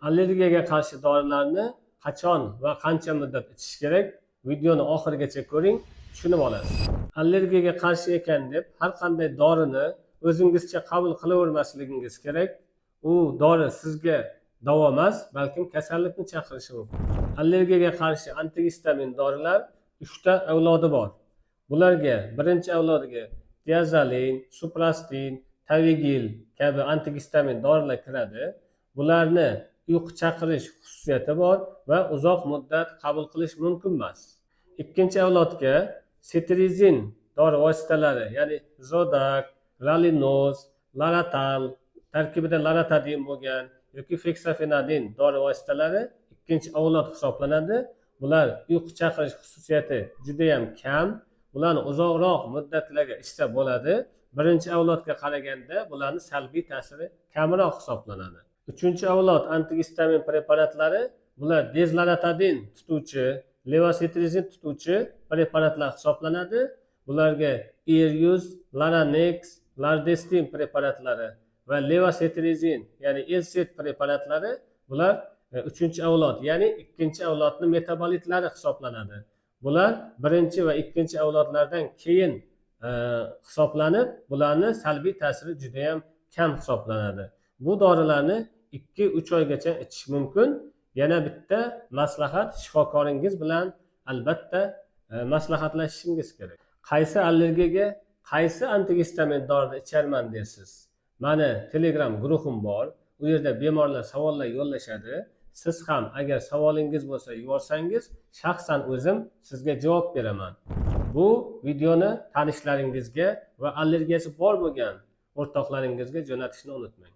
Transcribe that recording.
Allergiyaga qarshi dorilarni qachon va qancha muddat ichish kerak? Videoni oxirigacha ko'ring, tushunib olasiz. Allergiyaga qarshi ekan deb har qanday dorini o'zingizcha qabul qilavermasligingiz kerak. U dori sizga davo emas, balkim kasallikni chaqirishi mumkin. Allergiyaga qarshi antigistamin dorilar 3 ta avlodi bor. Bularga birinchi avlodiga diazolin, suprastin, tavigil kabi antigistamin dorilar kiradi. Bularni uyqu chaqirish xususiyati bor va uzoq muddat qabul qilish mumkin emas. Ikkinchi avlodga cetirizin dori vositalari, ya'ni Zodac, Ralinoz, Laratal tarkibida laratadin bo'lgan yoki fexofenadin dori vositalari ikkinchi avlod hisoblanadi. Bular uyqu chaqirish xususiyati juda ham kam. Bularni uzoqroq muddatlarga ichsa bo'ladi. Birinchi avlodga qaraganda bularning salbiy ta'siri kamroq hisoblanadi. Uchinchi avlod antigistamin preparatlari, bular dezlaratadin tutuvchi, levocetirizin tutuvchi preparatlar hisoblanadi. Bularga Erius, Laranex, Lardestin preparatlari va levocetirizin, ya'ni Elset preparatlari, bular uchinchi avlod, ya'ni ikkinchi avlodning metabolitlari hisoblanadi. Bular birinchi va ikkinchi avlodlardan keyin hisoblanib, bularning salbiy ta'siri juda ham kam hisoblanadi. Bu dorilarni 2-3 oygacha ichish mumkin. Yana bitta maslahat, shifokoringiz bilan albatta maslahatlashishingiz kerak. Qaysi allergiyaga qaysi antigistamin dorini icharman dersiz? Mani Telegram guruhim bor. U yerda bemorlar savollar yo'llashadi. Siz ham agar savolingiz bo'lsa yuborsangiz, shaxsan o'zim sizga javob beraman. Bu videoni tanishlaringizga va allergiyasi bor bo'lgan o'rtoqlaringizga jo'natishni unutmang.